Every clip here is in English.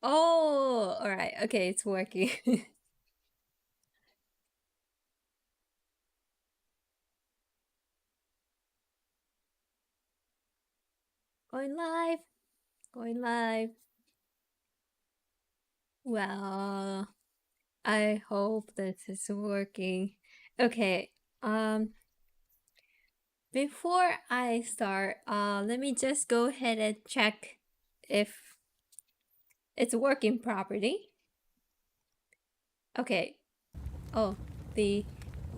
Oh, all right. Okay, it's working. Going live. Going live. Well, I hope this is working. Okay. Um, Before I start, let me just go ahead and check if it's working properly. Okay. Oh, the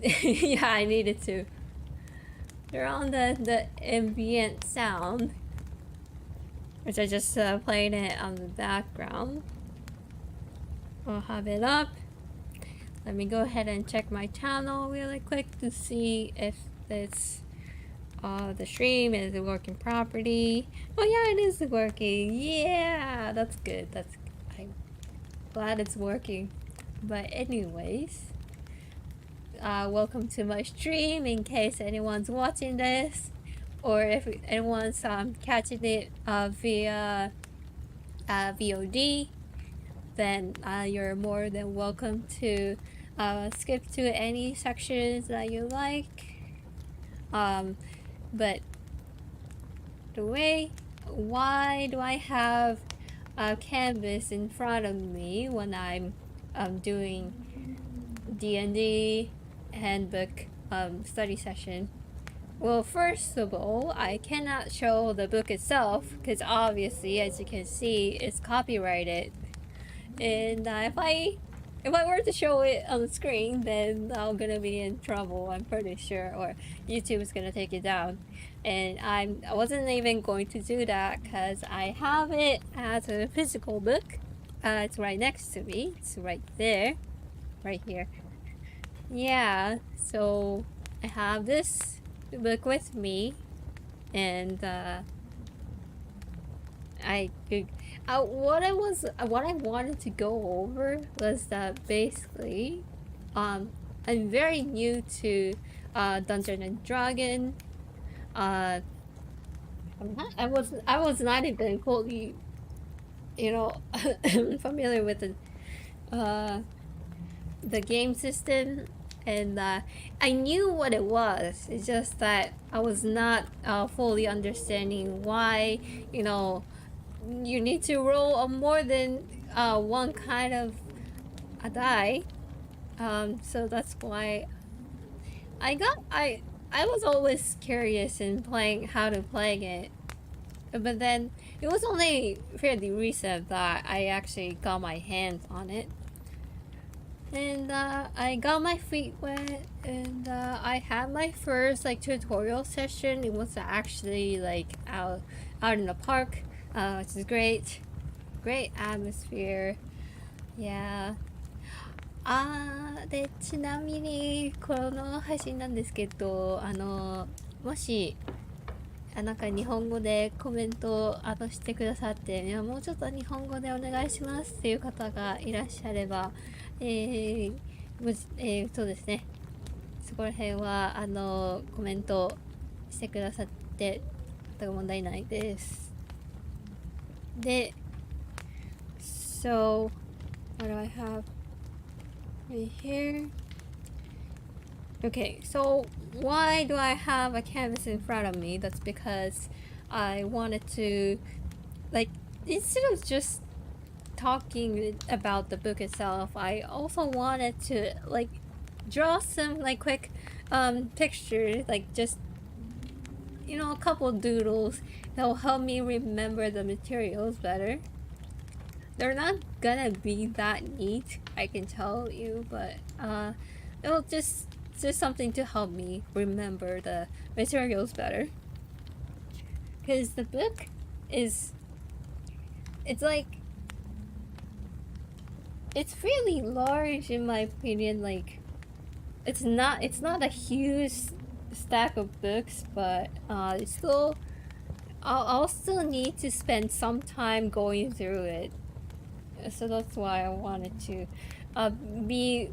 yeah, I needed to. They're on the ambient sound, which I just played it on the background. I'll have it up. Let me go ahead and check my channel really quick to see if this the stream is working properly. Oh yeah, it is working. Yeah, that's good. I'm glad it's working. But anyways, welcome to my stream in case anyone's watching this, or if anyone's catching it via VOD, then you're more than welcome to skip to any sections that you like. But the way, why do I have a canvas in front of me when I'm doing D&D handbook study session? Well, first of all, I cannot show the book itself because obviously, as you can see, it's copyrighted. And if I were to show it on the screen, then I'm gonna be in trouble. I'm pretty sure, or YouTube is gonna take it down. And I wasn't even going to do that because I have it as a physical book. It's right next to me. It's right there, right here. Yeah. So I have this book with me, and I could, what I wanted to go over was that basically, I'm very new to Dungeon and Dragon. Uh, I was not even fully, you know, familiar with uh the game system, and I knew what it was. It's just that I was not fully understanding why, you know, you need to roll a more than one kind of a die. So that's why I was always curious in playing how to play it, but then it was only fairly recent that I actually got my hands on it, and I got my feet wet, and I had my first like tutorial session. It was actually like out in the park, which is great atmosphere. Yeah.で、ちなみに、この配信なんですけど、もし、なんか日本語でコメントをしてくださって、いや、もうちょっと日本語でお願いしますっていう方がいらっしゃれば、そうですね。そこら辺は、コメントしてくださって、全く問題ないです。で、So, what do I have right here? Okay, so why do I have a canvas in front of me? That's because I wanted to, like, instead of just talking about the book itself, I also wanted to, like, draw some, like, quick pictures, like, just, you know, a couple doodles that will help me remember the materials better. They're not gonna be that neat, I can tell you, but it'll just something to help me remember the materials better. Because the book is, it's like, it's really large in my opinion. Like, it's not a huge stack of books, but it's still, I'll still need to spend some time going through it. So that's why I wanted to be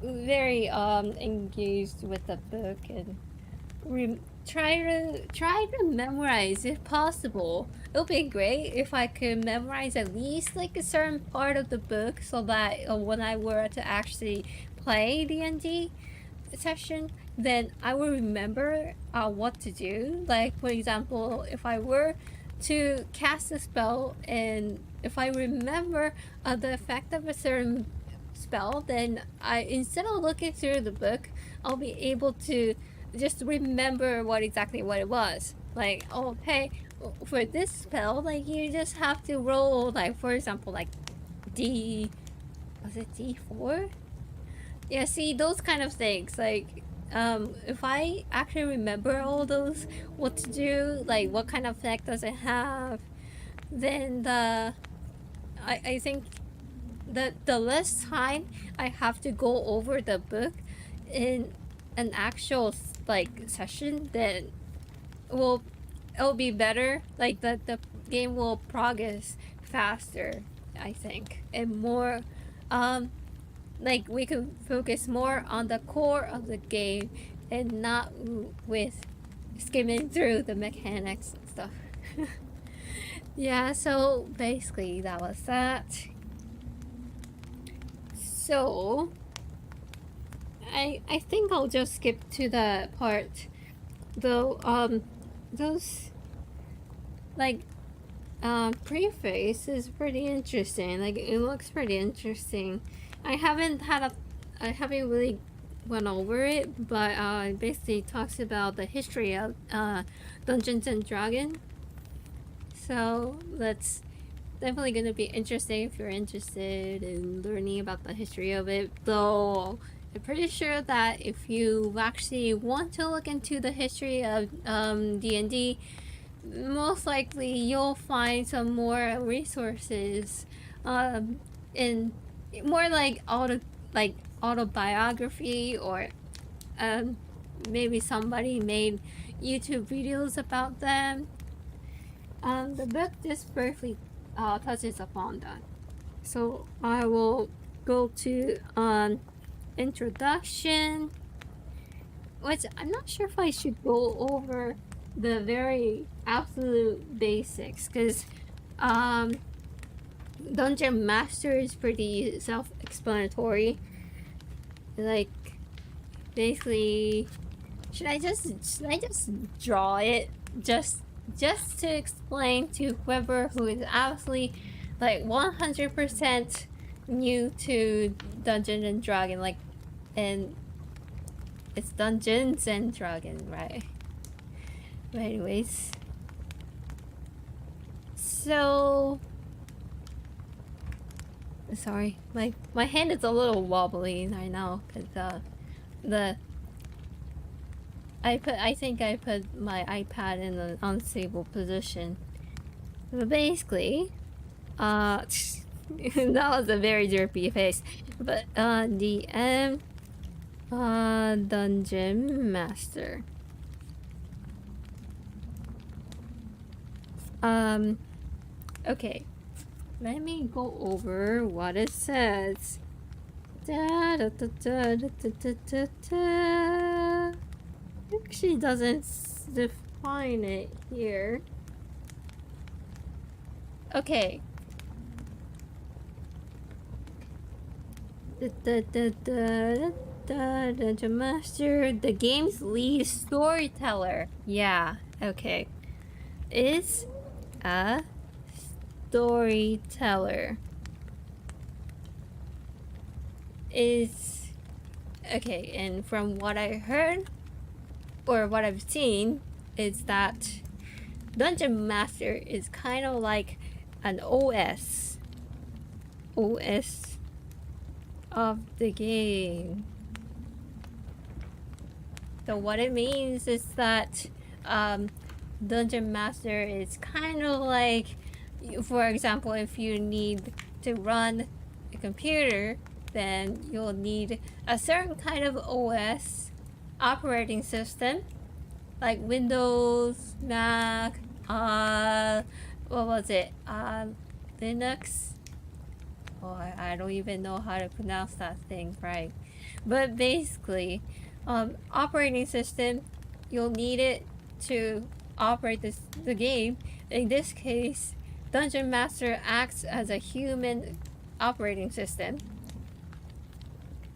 very engaged with the book and try to memorize if possible. It would be great if I could memorize at least like a certain part of the book, so that when I were to actually play D&D session, then I will remember what to do. Like, for example, if I were to cast a spell, and if I remember the effect of a certain spell, then instead of looking through the book, I'll be able to just remember exactly what it was. Like, oh, hey, for this spell, like, you just have to roll, like, for example, like was it D4? Yeah, see, those kind of things, like, if I actually remember all those, what to do, like what kind of effect does it have, then I think the less time I have to go over the book in an actual like session, then it'll be better. Like the game will progress faster, I think, and more like we could focus more on the core of the game and not with skimming through the mechanics and stuff. Yeah, so basically that was that. So I think I'll just skip to the part, though, those like preface is pretty interesting. Like, it looks pretty interesting. I haven't really went over it, but it basically talks about the history of Dungeons and Dragons. So that's definitely gonna be interesting if you're interested in learning about the history of it. Though I'm pretty sure that if you actually want to look into the history of D&D, most likely you'll find some more resources in more like autobiography, or maybe somebody made YouTube videos about them. The book just briefly touches upon that. So I will go to introduction, which I'm not sure if I should go over the very absolute basics, because Dungeon Master is pretty self-explanatory. Like, basically, should I just draw it just to explain to whoever who is absolutely like 100% new to Dungeons and Dragons, like, and it's Dungeons and Dragons, right? But anyways, so sorry, my hand is a little wobbly right now because I think I put my iPad in an unstable position. But basically, that was a very derpy face. But DM Dungeon Master. Okay. Let me go over what it says. Da, da, da, da, da, da, da, da. It actually doesn't define it here. Okay. Dungeon Master, the game's lead storyteller. Yeah, okay. Is a storyteller. Is okay, and from what I heard or what I've seen is that Dungeon Master is kind of like an OS of the game. So what it means is that Dungeon Master is kind of like, for example, if you need to run a computer, then you'll need a certain kind of OS operating system, like Windows, Mac, what was it? Linux? Oh, I don't even know how to pronounce that thing right. But basically, operating system, you'll need it to operate the game. In this case, Dungeon Master acts as a human operating system.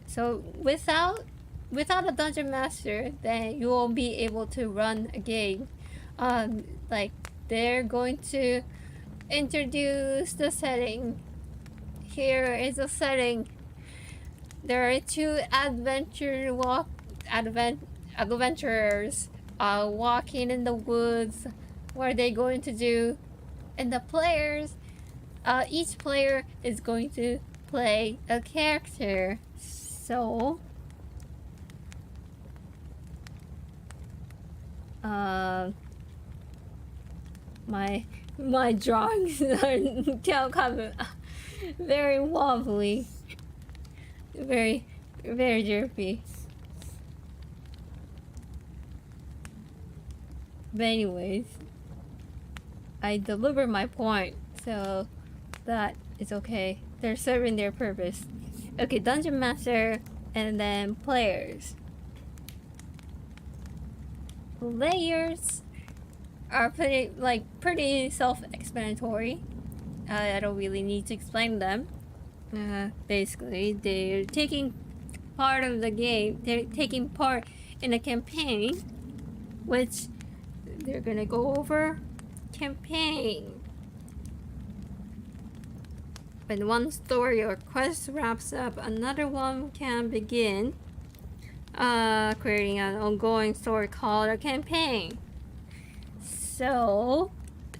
So without a Dungeon Master, then you won't be able to run a game. Like they're going to introduce the setting. Here is a setting. There are two adventurers walking in the woods. What are they going to do? And the players, each player is going to play a character. So, my drawings are kind of very wobbly, very jerky. But anyways, I delivered my point, so that is okay. They're serving their purpose. Okay, Dungeon Master and then players. Players are pretty self-explanatory. I don't really need to explain them. Basically, they're taking part of the game. They're taking part in a campaign, which they're gonna go over. Campaign. When one story or quest wraps up, another one can begin. Creating an ongoing story called a campaign. So,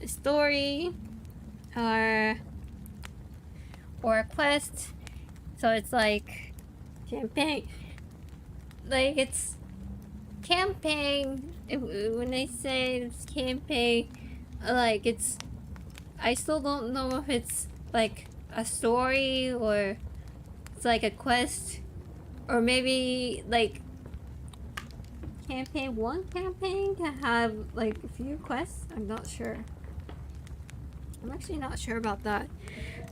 story or a quest. So it's like campaign. Like it's campaign. When I say it's campaign, like it's. I still don't know if it's like a story or it's like a quest, or maybe like campaign. One campaign can have like a few quests. I'm not sure. I'm actually not sure about that.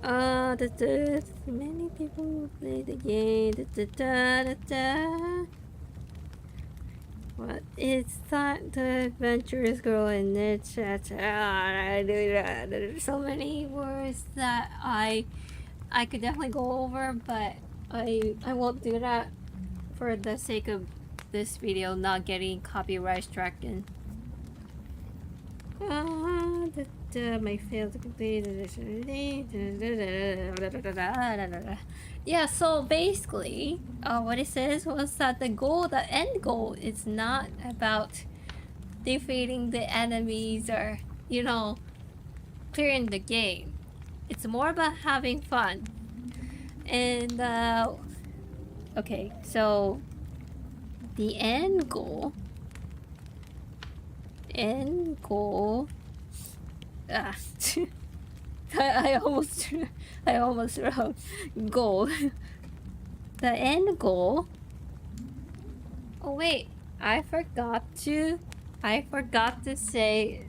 Many people play the game. What is that? The adventurous girl in the chat. There's so many words that I could definitely go over, but I won't do that for the sake of this video not getting copyright stricken. My failed to complete. Yeah, so basically, what it says was that the end goal is not about defeating the enemies or, you know, clearing the game. It's more about having fun. And, okay, so the end goal. I almost wrote goal. The end goal. Oh wait, I forgot to say.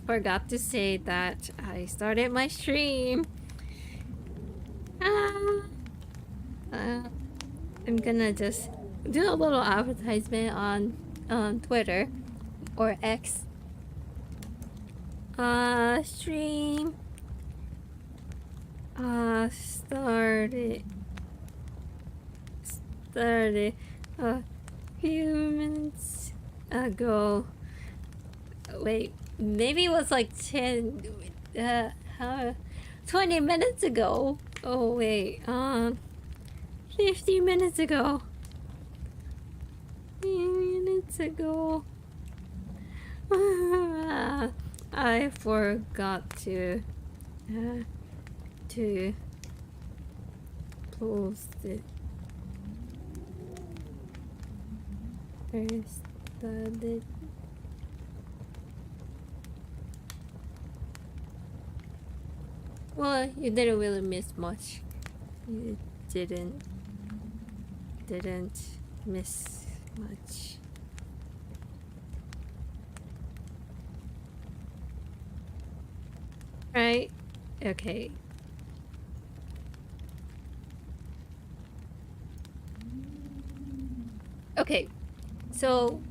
Forgot to say that I started my stream. I'm gonna just do a little advertisement on Twitter or X. Stream started a few minutes ago. Wait, maybe it was like 20 minutes ago. Oh wait, 50 minutes ago. 50 minutes ago. I forgot to post it. First started. Well, you didn't really miss much. You didn't miss much. Right? Okay. Okay. So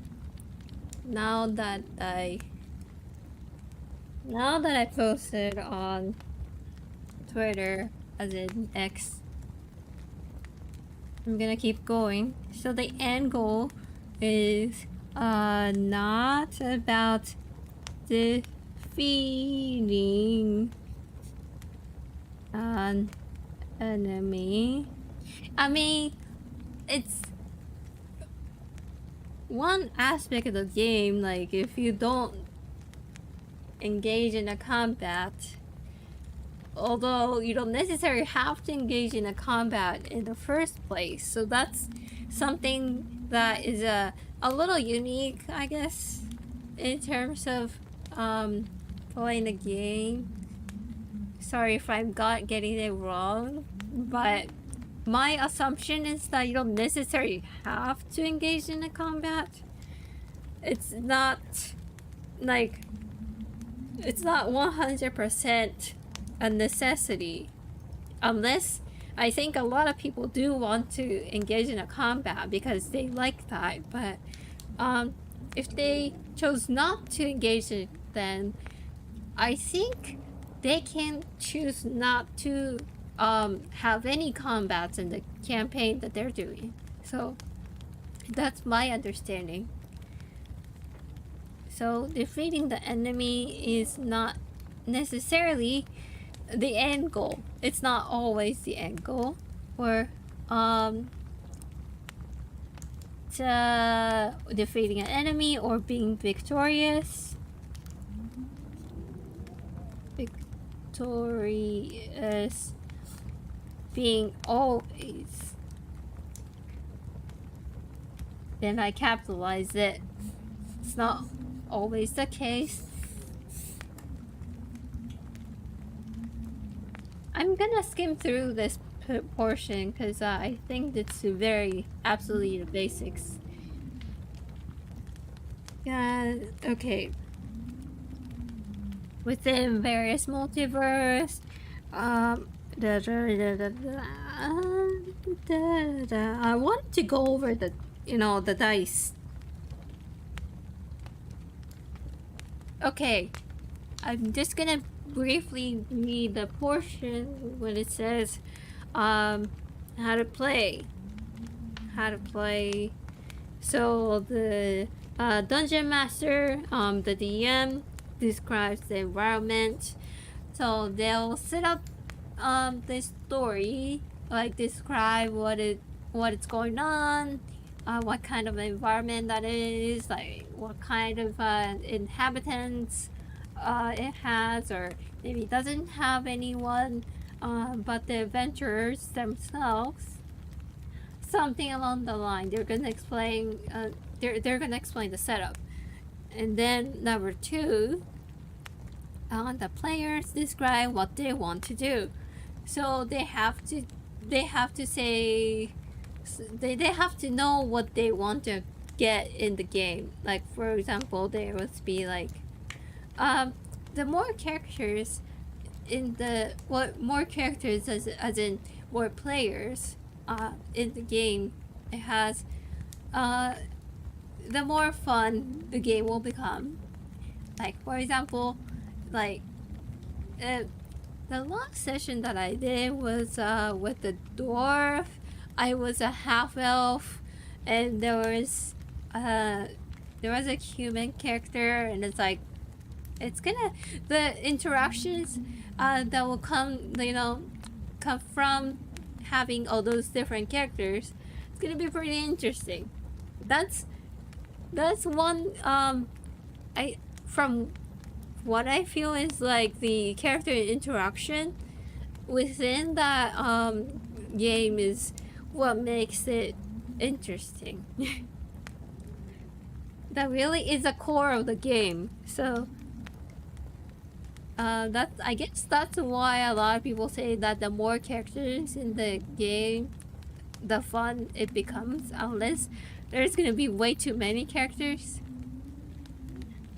now that I posted on Twitter, as in X, I'm gonna keep going. So the end goal is not about defeating an enemy. I mean, it's one aspect of the game, like if you don't engage in a combat, although you don't necessarily have to engage in a combat in the first place, so that's something that is a little unique, I guess, in terms of playing the game. Sorry if I'm getting it wrong, but my assumption is that you don't necessarily have to engage in a combat. It's not like, it's not 100% a necessity, unless I think a lot of people do want to engage in a combat because they like that, but if they chose not to engage it, then I think they can choose not to have any combats in the campaign that they're doing. So that's my understanding. So defeating the enemy is not necessarily the end goal. It's not always the end goal. Or defeating an enemy or being victorious. Victorious being always. Then I capitalize it. It's not always the case. I'm gonna skim through this portion because I think it's very absolutely the basics. Yeah, okay. Within various multiverse, I want to go over the, the dice. Okay, I'm just gonna briefly read the portion when it says how to play. So the dungeon master, the DM, describes the environment. So they'll set up the story, like describe what's going on, what kind of environment that is, like what kind of inhabitants it has, or maybe it doesn't have anyone, but the adventurers themselves, something along the line. They're gonna explain. They're gonna explain the setup, and then number 2, the players describe what they want to do. So they have to say, they have to know what they want to get in the game. Like for example, there would be like the more characters in the more characters as in more players in the game it has, the more fun the game will become. Like for example, like the last session that I did was with the dwarf. I was a half elf, and there was a human character, and it's like, it's gonna, the interactions that will come from having all those different characters, it's gonna be pretty interesting. That's one from what I feel is like the character interaction within that game is what makes it interesting. That really is the core of the game. So I guess that's why a lot of people say that the more characters in the game, the fun it becomes. Unless there's gonna be way too many characters,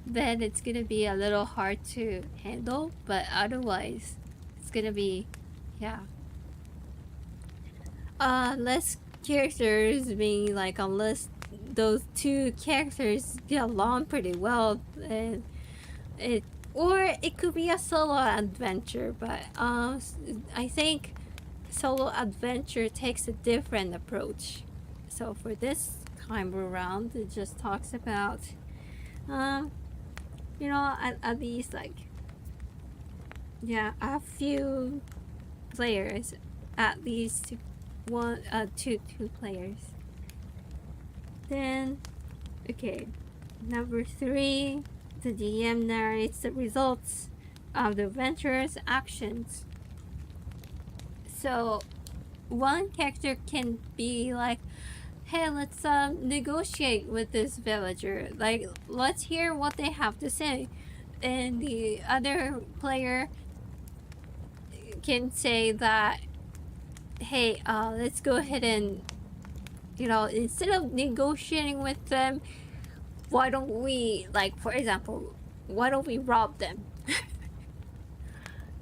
then it's gonna be a little hard to handle. But otherwise, it's gonna be, yeah. Less characters being like, unless those two characters get along pretty well, and it or it could be a solo adventure, but I think solo adventure takes a different approach. So for this time around, it just talks about you know, at least like, yeah, a few players, at least two players. Then, okay, number 3, the DM narrates the results of the adventurer's actions. So, one character can be like, hey, let's negotiate with this villager. Like, let's hear what they have to say. And the other player can say that, hey, let's go ahead and, you know, instead of negotiating with them, why don't we, like, for example, why don't we rob them?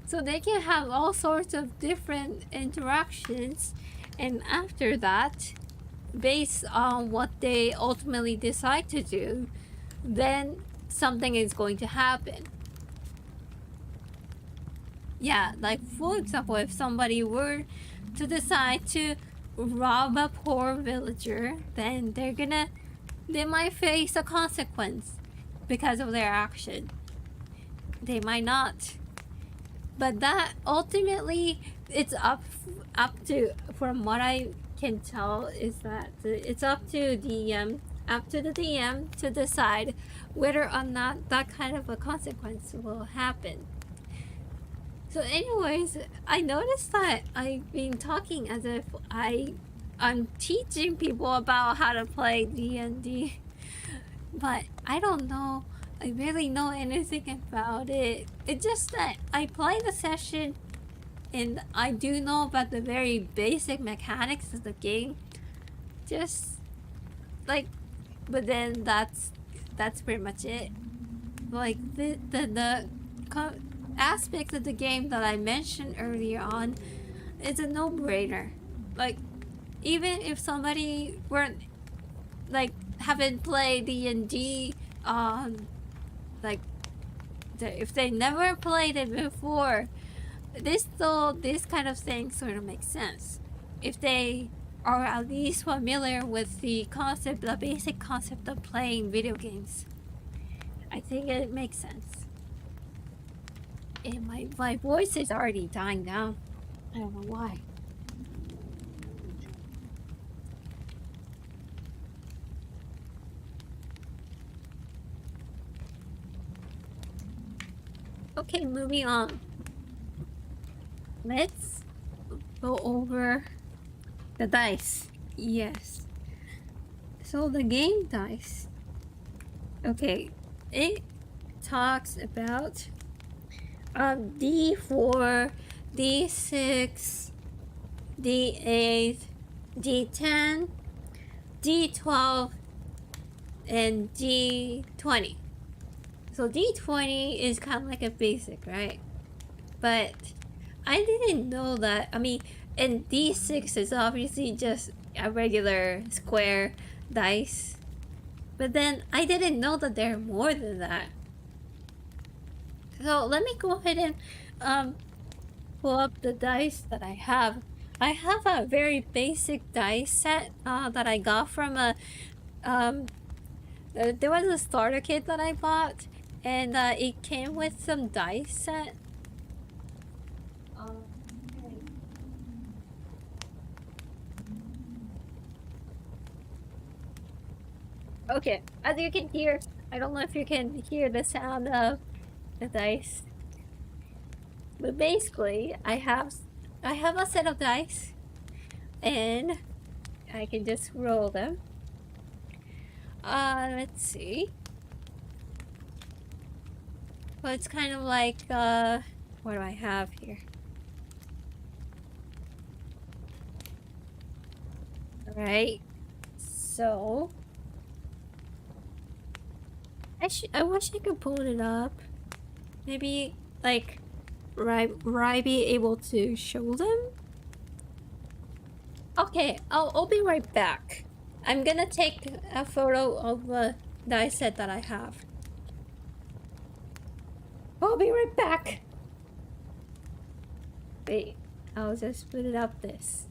So they can have all sorts of different interactions, and after that, based on what they ultimately decide to do, then something is going to happen. Yeah, like for example, if somebody were to decide to rob a poor villager, then they might face a consequence because of their action. They might not. But that ultimately, it's up to, from what I can tell, is that it's up to the DM to decide whether or not that kind of a consequence will happen. So anyways, I noticed that I've been talking as if I'm teaching people about how to play D&D, but I don't know. I really know anything about it. It's just that I play the session and I do know about the very basic mechanics of the game. Just like, but then that's pretty much it. Like the aspect of the game that I mentioned earlier on is a no-brainer. Like, even if somebody weren't, like, haven't played D&D, like, if they never played it before, this kind of thing sort of makes sense. If they are at least familiar with the basic concept of playing video games, I think it makes sense. And my voice is already dying down. I don't know why. Okay, moving on. Let's go over the dice. Yes. So the game dice. Okay, it talks about D4, D6, D8, D10, D12, and D20. So D20 is kind of like a basic, right? But I didn't know that. I mean, and D6 is obviously just a regular square dice. But then I didn't know that there are more than that. So let me go ahead and pull up the dice that I have. I have a very basic dice set that I got from a there was a starter kit that I bought, and it came with some dice set. Okay, as you can hear, I don't know if you can hear the sound of the dice, but basically I have a set of dice, and I can just roll them. Let's see. Well, it's kind of like what do I have here? All right, so I wish I could pull it up. Maybe like right be able to show them. Okay, I'll be right back. I'm gonna take a photo of the dice set that I have. I'll be right back. Wait, I'll just put it up this.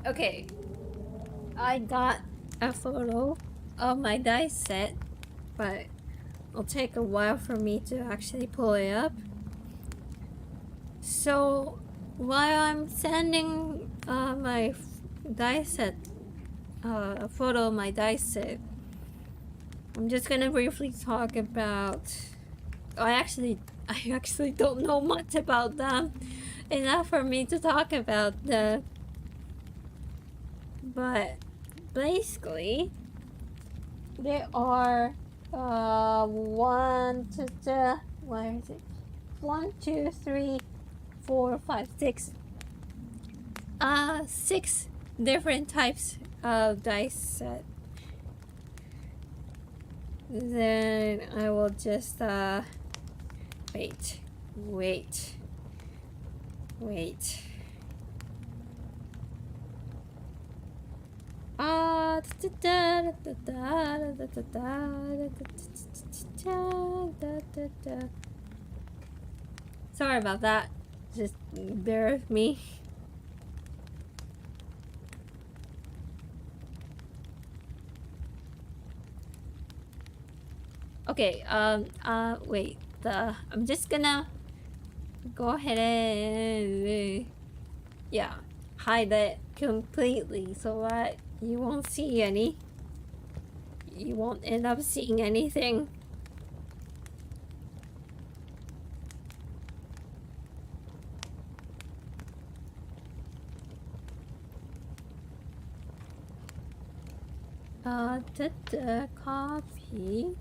Okay. I got a photo of my dice set, but it'll take a while for me to actually pull it up. So while I'm sending my dice set, a photo of my dice set, I'm just gonna briefly talk about. I actually don't know much about them, enough for me to talk about the. But basically, there are one, two, where is it? 1, 2, 3, 4, 5, 6. 6 different types of dice set. Then I will just wait. Sorry about that. Just bear with me. Okay, wait. I'm just gonna go ahead and yeah, hide it completely so that you won't see any. You won't end up seeing anything. Copy.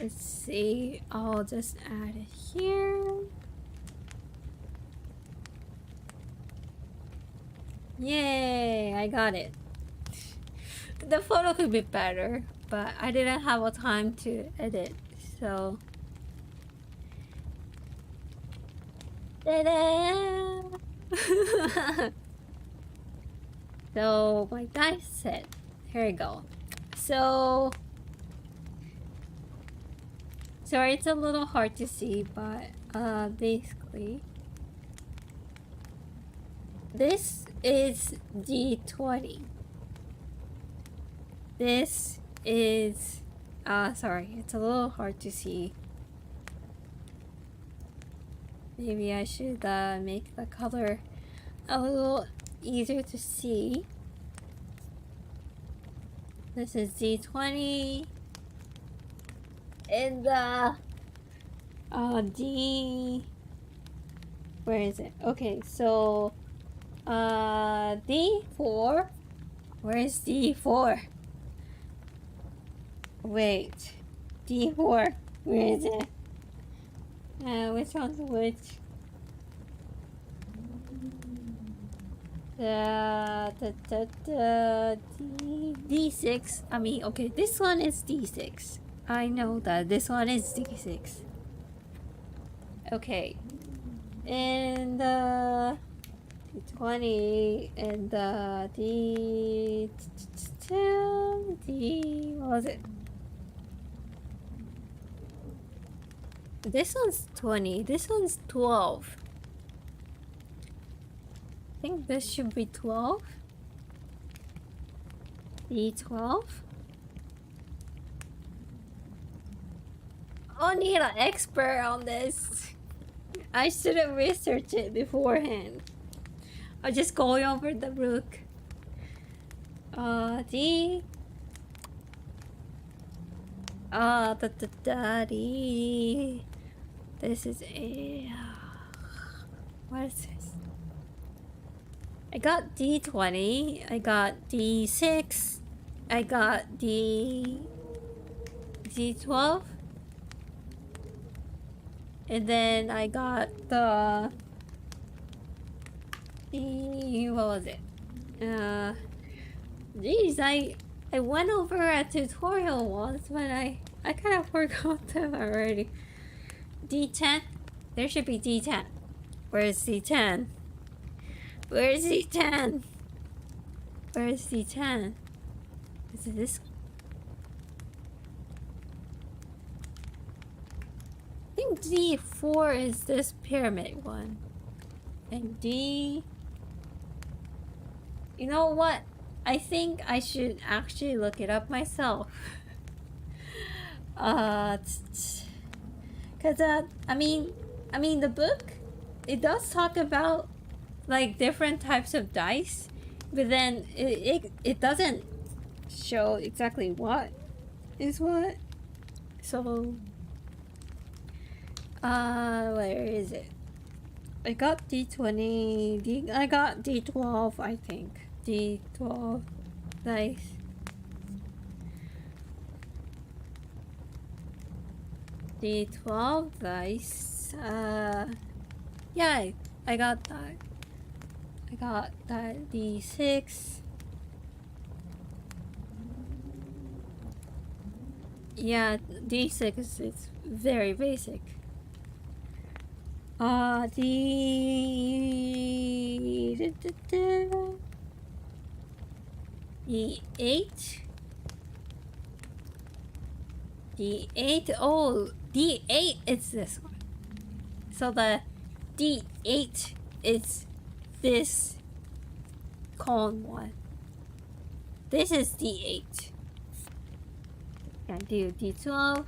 Let's see. I'll just add it here. Yay! I got it. The photo could be better, but I didn't have a time to edit, so. Ta-da! So my dice set. Here we go. So sorry, it's a little hard to see, but basically this is D20. This is sorry, it's a little hard to see. Maybe I should make the color a little easier to see. This is D20 and the D, where is it? Okay, so D4. Where's D4? Wait, D4. Where is it? Which one's which? D6. I mean, okay, this one is D6. I know that this one is D6. Okay, and D20 and D. What was it? This one's 20. This one's 12. I think this should be 12. D12. I'll need an expert on this. I should have researched it beforehand. I'm just going over the book. D. D. This is a. What is this? I got D20, I got D6, I got D12, and then I got what was it? Geez, I went over a tutorial once, but I kind of forgot them already. D10? There should be D10. Where's D10? Where's D10? Where's D10? Is it this one? I think D4 is this pyramid one. And D... You know what? I think I should actually look it up myself. Cause I mean the book, it does talk about like different types of dice, but then it doesn't show exactly what is what. So where is it? I got D20, I got D12, I think. D12 dice. D12 dice. Yeah, I got that. I got that D6. Yeah, D6 is very basic. D8. D8. Oh, D8 is this one. So the D8 is this cone one. This is D8. Can do D12.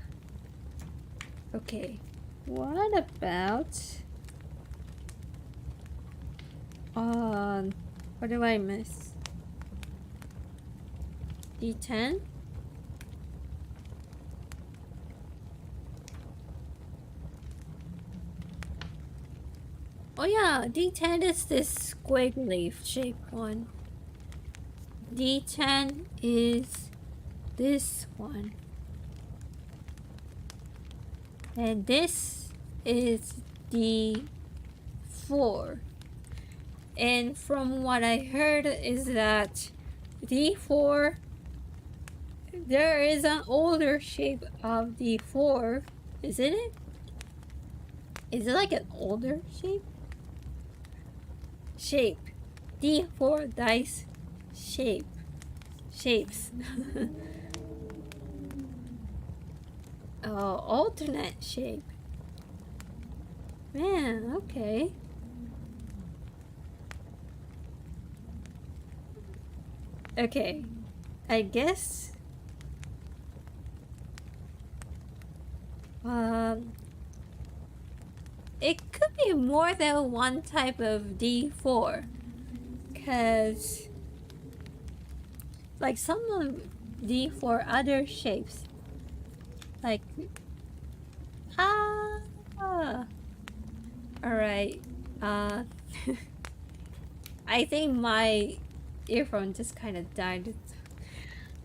Okay. What about what do I miss? D10? Oh yeah, D10 is this squiggly shaped one. D10 is this one. And this is D4. And from what I heard is that D4, there is an older shape of D4, isn't it? Is it like an older shape? Shape. D4 dice shape. Shapes. Oh, alternate shape. Man, okay. Okay, I guess it could be more than one type of D4, cause like some of D4 other shapes, like alright, I think my earphone just kind of died.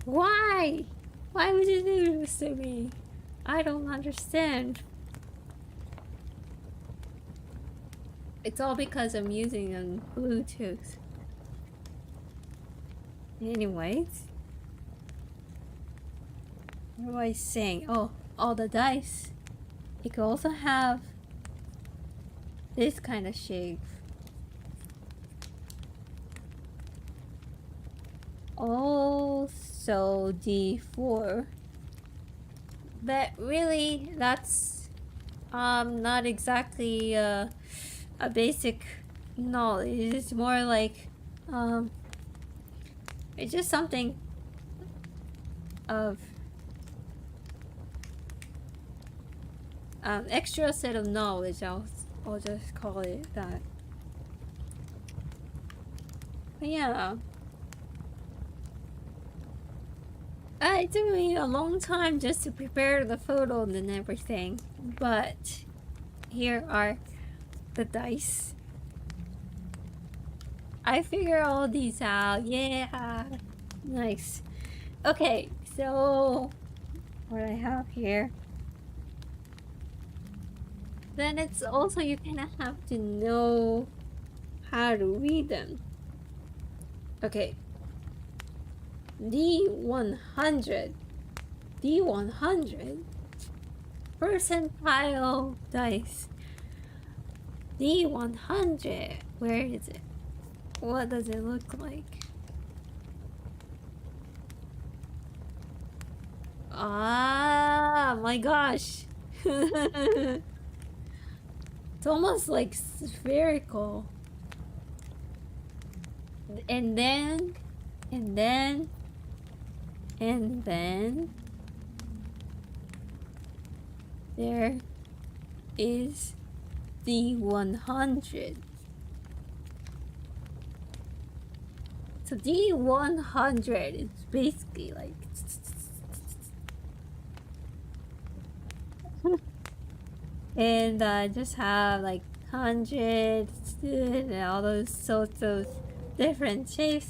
Why would you do this to me? I don't understand. It's all because I'm using a Bluetooth. Anyways, what was I saying? Oh, all the dice. It could also have this kind of shape. Also D4. But really, that's not exactly a basic knowledge. It's more like it's just something of extra set of knowledge. I'll just call it that. But yeah. It took me a long time just to prepare the photo and everything, but here are the dice. I figure all these out. Yeah. Nice. Okay, so what I have here. Then it's also you kind of have to know how to read them. Okay. D100. D100 percentile dice. D100. Where is it? What does it look like? Ah, my gosh. It's almost like spherical. And then there is the 100. So the 100 is basically like and I just have like 100 and all those sorts of different shapes.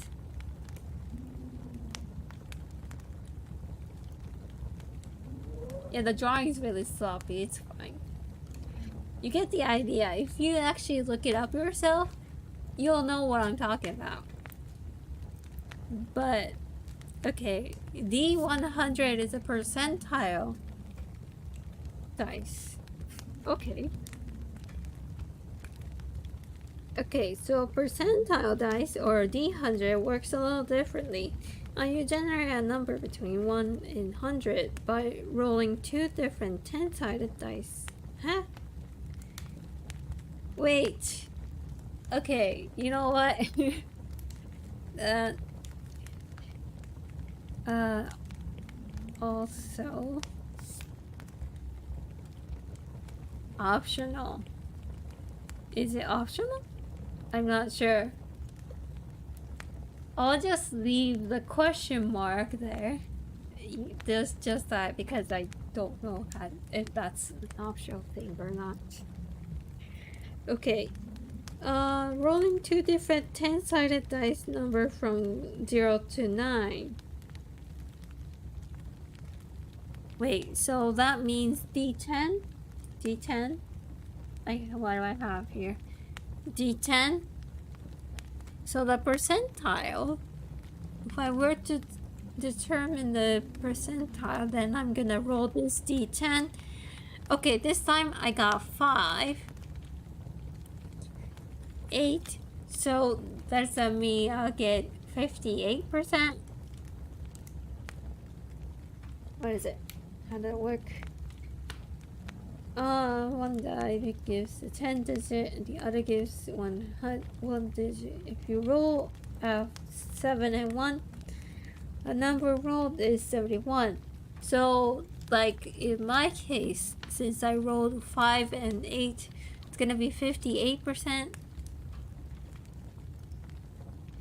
Yeah, the drawing is really sloppy. It's fine. You get the idea. If you actually look it up yourself, you'll know what I'm talking about. But, okay, D100 is a percentile dice. Okay. Okay, so percentile dice, or D100, works a little differently. You generate a number between 1 and 100 by rolling 2 different 10-sided dice. Huh? Wait. Okay, you know what? Also optional. Is it optional? I'm not sure. I'll just leave the question mark there. Just that because I don't know if that's an optional thing or not. Okay. Rolling 2 different 10-sided dice number from 0 to 9. Wait, so that means D10? D10? Like, what do I have here? D10? So the percentile, if I were to determine the percentile, then I'm gonna roll this D10. Okay, this time I got 5. 8. So that's me, I'll get 58%. What is it? How does it work? One die gives a 10 digit and the other gives one digit. If you roll 7 and 1, the number rolled is 71. So, like in my case, since I rolled 5 and 8, it's gonna be 58%.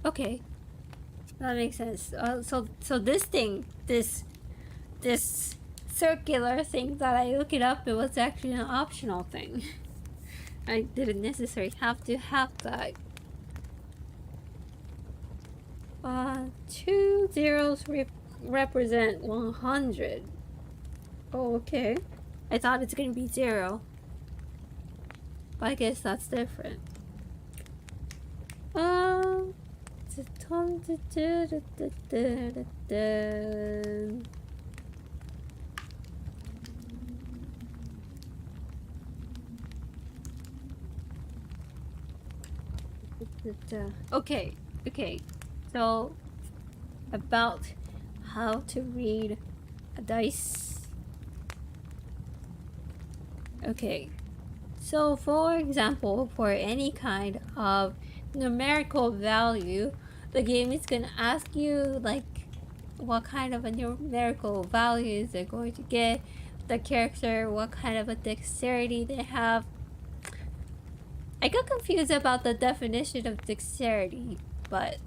Okay, that makes sense. So this thing, this circular thing that I looked it up, it was actually an optional thing. I didn't necessarily have to have that. 2 zeros represent 100. Oh, okay. I thought it's gonna be 0. But I guess that's different. Okay. So, about how to read a dice. Okay. So, for example, for any kind of numerical value, the game is gonna ask you like what kind of a numerical value is it going to get, the character, what kind of a dexterity they have. I got confused about the definition of dexterity, but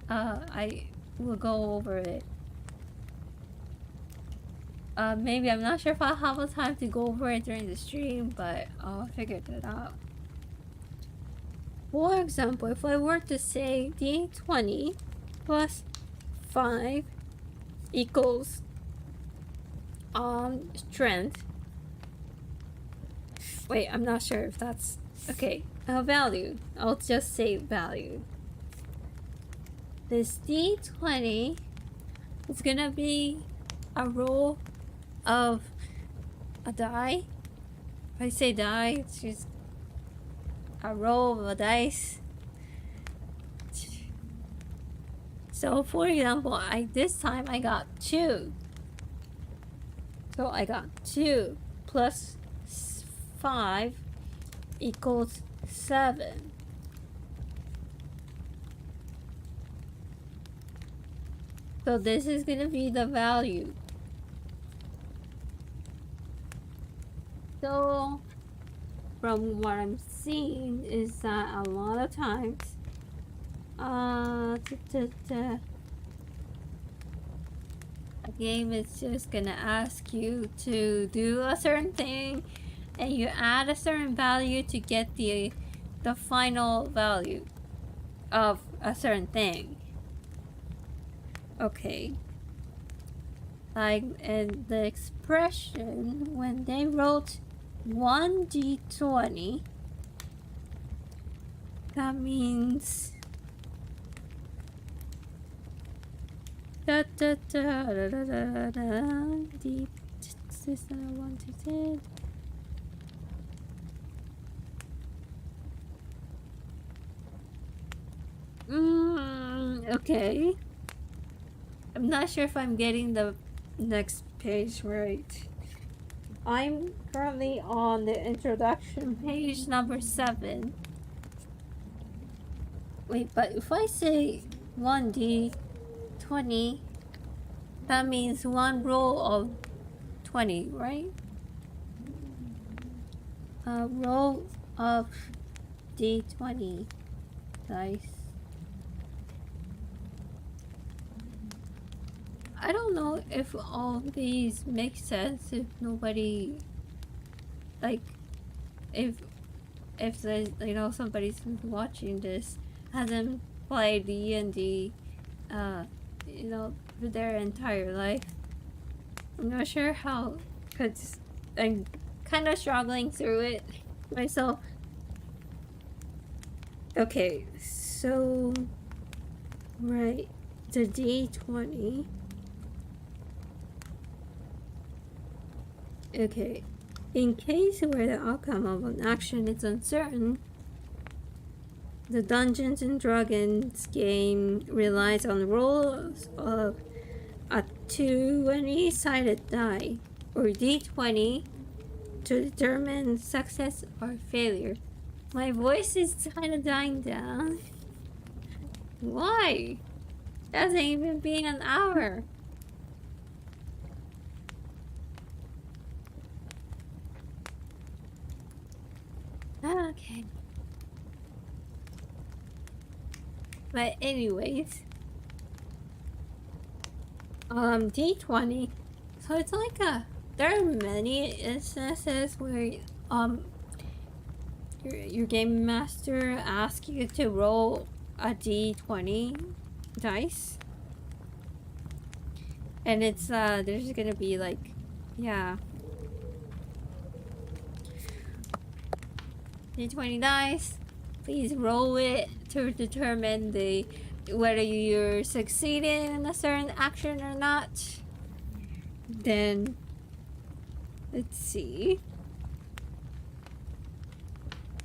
I will go over it. Maybe, I'm not sure if I'll have the time to go over it during the stream, but I'll figure that out. For example, if I were to say D20 plus 5 equals strength. Wait, I'm not sure if that's okay. Value. I'll just say value. This D20 is gonna be a roll of a die. If I say die, it's just a roll of a dice. So for example, this time I got 2. So I got 2 plus 5 equals 7. So this is gonna be the value. So from what I'm seeing is that a lot of times a game is just gonna ask you to do a certain thing and you add a certain value to get the final value of a certain thing. Okay. Like in the expression when they wrote 1d20, that means da da da da da da da deep system 1 to 10. Okay. I'm not sure if I'm getting the next page right. I'm currently on the introduction page number 7. Wait, but if I say 1d20, that means one roll of 20, right? A roll of d20 dice. I don't know if all these make sense if nobody, like, if there's, you know, somebody who's watching this hasn't played D&D, you know, for their entire life. I'm not sure how, because I'm kind of struggling through it myself. Okay, so, right, the D20. Okay, in case where the outcome of an action is uncertain, the Dungeons and Dragons game relies on rolls of a 20-sided die, or D20, to determine success or failure. My voice is kind of dying down. Why? It hasn't even been an hour. Okay. But anyways, D20. So it's like there are many instances where your game master asks you to roll a D20 dice, and it's there's gonna be like, yeah, D20 dice. Please roll it to determine whether you're succeeding in a certain action or not. Then let's see.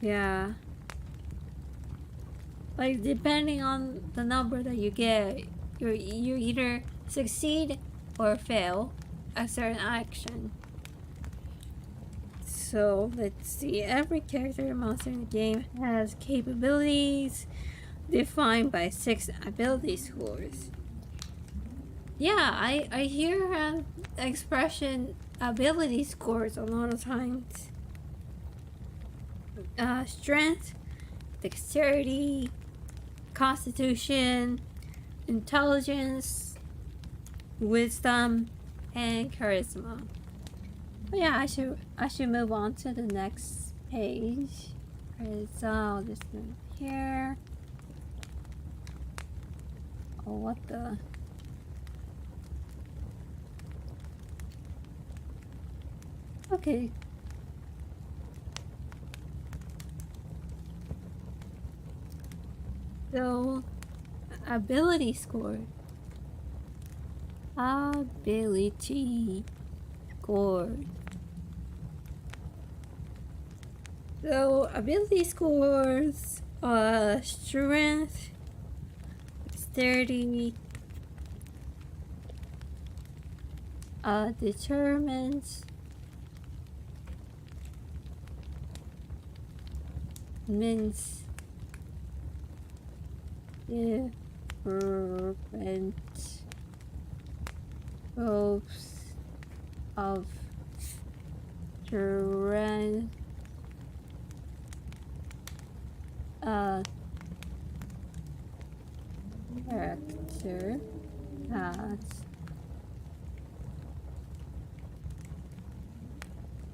Yeah. Like depending on the number that you get, you either succeed or fail a certain action. So let's see, every character or monster in the game has capabilities defined by 6 ability scores. Yeah, I hear expression ability scores a lot of times. Strength, dexterity, constitution, intelligence, wisdom, and charisma. But yeah, I should move on to the next page, Okay, so I'll just move here. Oh, what the? Okay. So, ability score. Ability score. So, ability scores, strength, dexterity, determines, means, different groups of strength, character has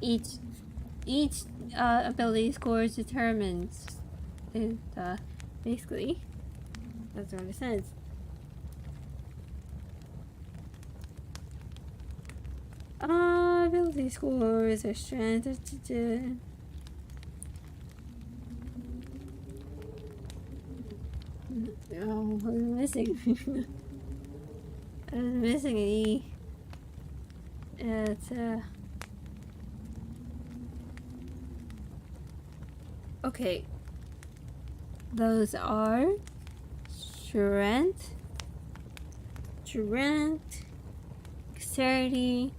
each ability score determines it, basically that's what it says. Ability scores are strength. Oh, I was missing. I was missing an E. It's okay. Those are strength, dexterity,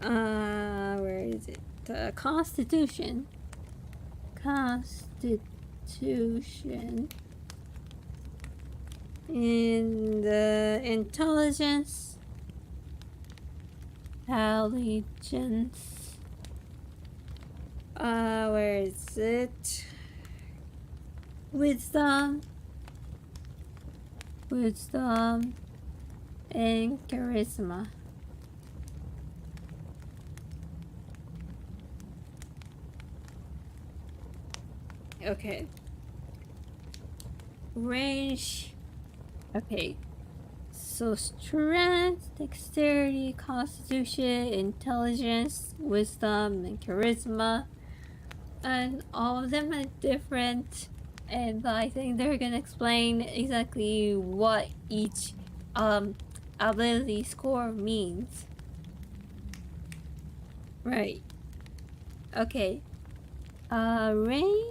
where is it? Constitution, and intelligence, where is it? Wisdom, and charisma. Okay. Range. Okay. So strength, dexterity, constitution, intelligence, wisdom, and charisma. And all of them are different. And I think they're gonna explain exactly what each ability score means. Right. Okay. Range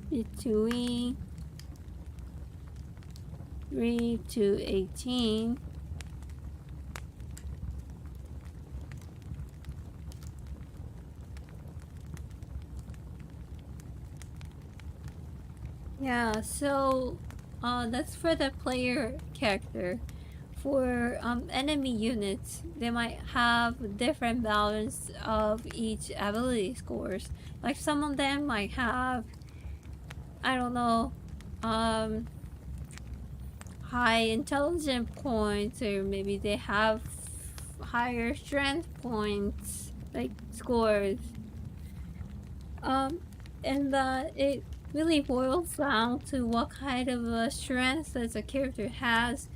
between 3 to 18. Yeah, so that's for the player character. For enemy units, they might have different balance of each ability scores. Like some of them might have, I don't know, high intelligence points, or maybe they have higher strength points, like scores. And it really boils down to what kind of strength that the character has.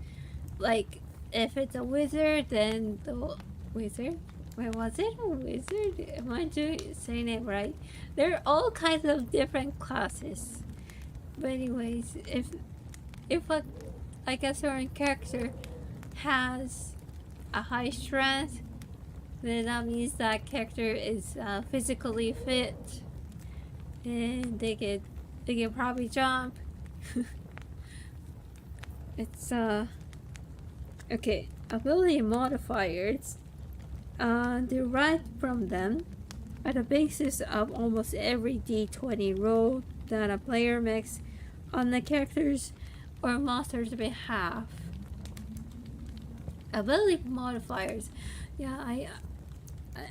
Like, if it's a wizard, then the wizard. Wait, was it a wizard? Am I saying it right? There are all kinds of different classes. But anyways, if a certain character has a high strength, then that means that character is physically fit, and they can probably jump. It's okay. Ability modifiers derived from them are the basis of almost every D20 roll that a player makes on the character's or monster's behalf. Ability modifiers. Yeah,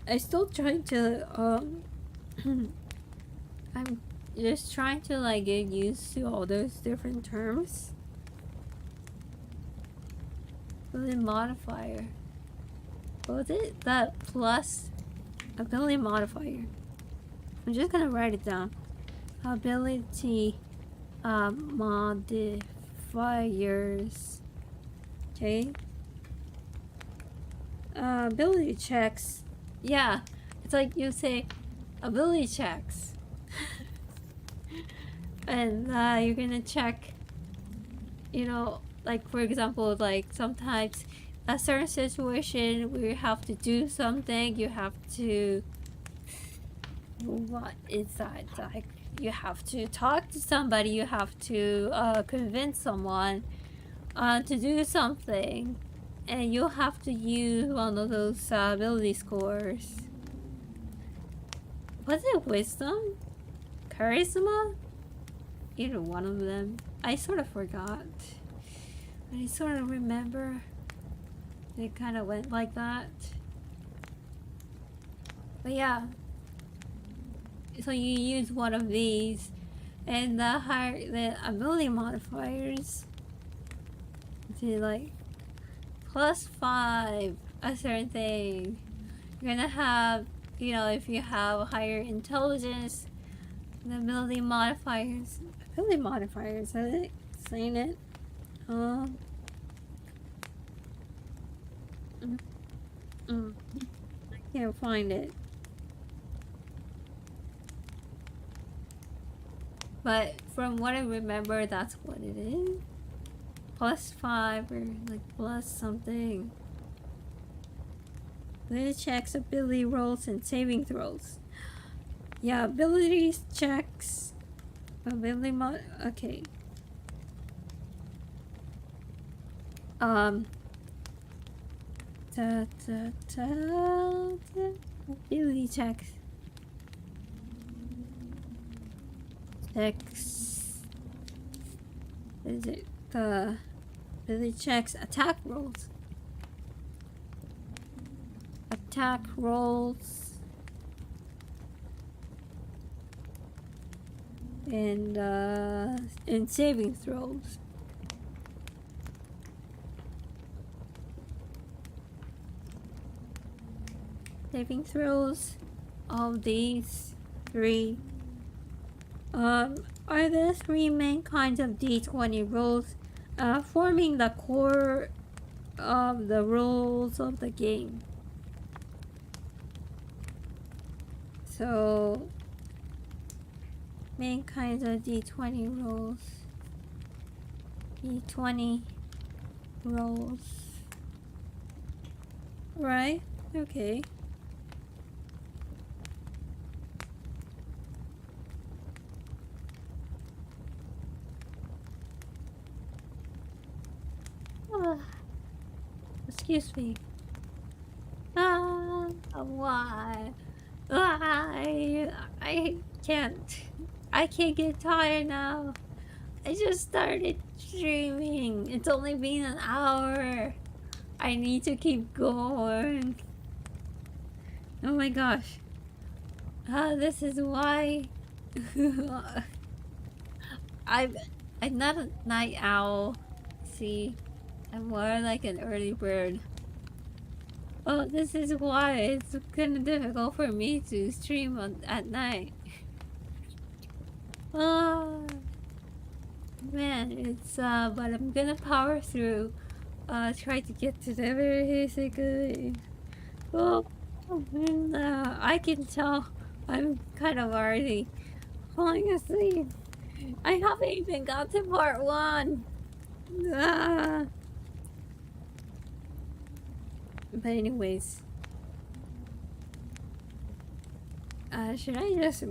I still trying to I'm just trying to like get used to all those different terms. Ability modifier. What was it? That plus ability modifier. I'm just gonna write it down. Ability modifiers. Okay. Ability checks. Yeah, it's like you say ability checks. And you're gonna check, you know, like for example, like sometimes a certain situation where you have to do something, you have to, what is that? Like you have to talk to somebody, you have to convince someone to do something, and you'll have to use one of those ability scores. Was it wisdom? Charisma? Either one of them. I sort of forgot. I sort of remember it kind of went like that. But yeah. So you use one of these, and the ability modifiers to like +5 a certain thing. You're gonna have, you know, if you have higher intelligence, the ability modifiers. Ability modifiers, are they saying it? I can't find it. But from what I remember, that's what it is. +5 or like plus something. Ability checks, ability rolls, and saving throws. Yeah, abilities checks. Ability mod. Okay. Ability checks. Checks. Is it the ability checks? Attack rolls. Attack rolls. And saving throws. Saving throws. All these three are the three main kinds of D20 rolls, forming the core of the rules of the game. So, main kinds of D20 rolls. D20 rolls. Right? Okay. Excuse me. Why? I can't. I can't get tired now. I just started streaming. It's only been an hour. I need to keep going. Oh my gosh. This is why I'm not a night owl. See, I'm more like an early bird. Oh, this is why it's kind of difficult for me to stream at night. Oh, man, it's but I'm gonna power through. Try to get to the very basically. Oh, and, I can tell I'm kind of already falling asleep. I haven't even got to part 1. But anyways, should I just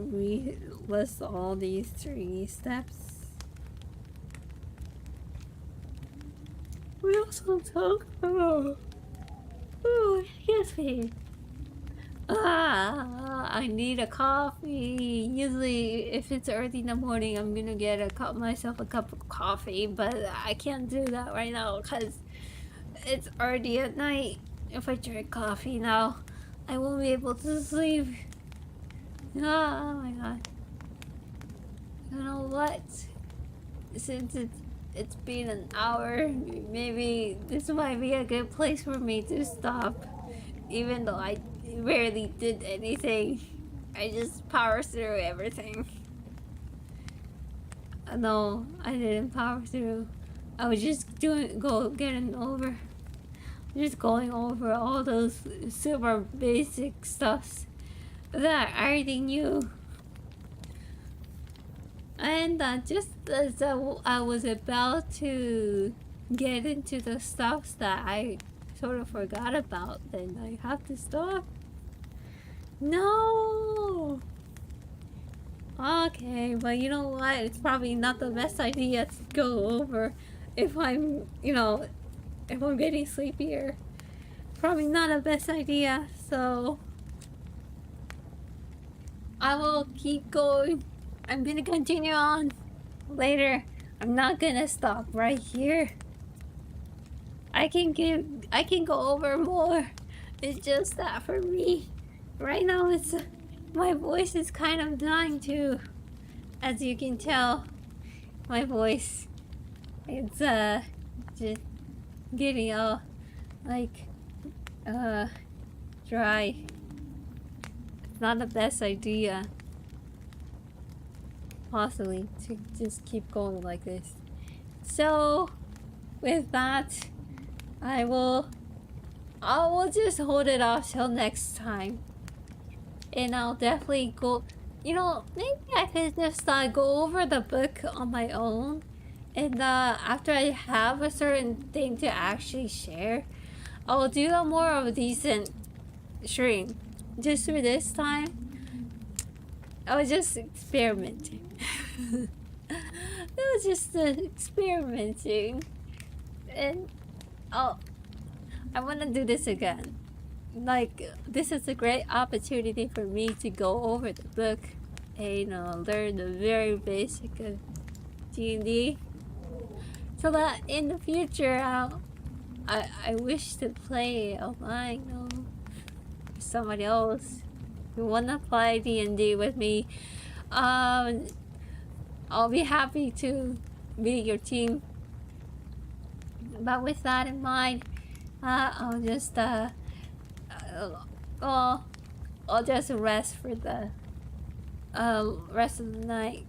list all these 3 steps? We also talk about. Oh, excuse me. I need a coffee. Usually, if it's early in the morning, I'm gonna get myself a cup of coffee, but I can't do that right now because it's already at night. If I drink coffee now, I won't be able to sleep. Oh my god. You know what? Since it's been an hour. Maybe this might be a good place for me to stop. Even though I rarely did anything. I just powered through everything. No, I didn't power through. I was just getting over. Just going over all those super basic stuffs that I already knew. And just as I was about to get into the stuffs that I sort of forgot about, then I have to stop. No! Okay, but you know what? It's probably not the best idea to go over if I'm, if I'm getting sleepier. Probably not a best idea, so I will keep going. I'm gonna continue on later. I'm not gonna stop right here. I can go over more. It's just that for me, right now my voice is kind of dying too. As you can tell, my voice, it's just getting all like dry. It's not the best idea, possibly, to just keep going like this. So with that, I will just hold it off till next time. And I'll definitely go, maybe I could just go over the book on my own. And after I have a certain thing to actually share, I'll do a more of a decent stream. Just for this time, I was just experimenting. It was just experimenting. And I want to do this again. Like, this is a great opportunity for me to go over the book and learn the very basic of D&D, so that in the future I wish to play online with somebody else who wanna play D&D with me. I'll be happy to be your team. But with that in mind, I'll just I'll just rest for the rest of the night.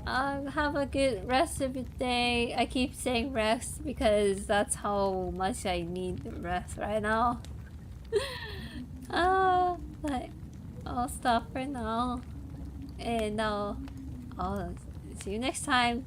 Have a good rest of your day. I keep saying rest because that's how much I need the rest right now. But I'll stop for now, and I'll see you next time.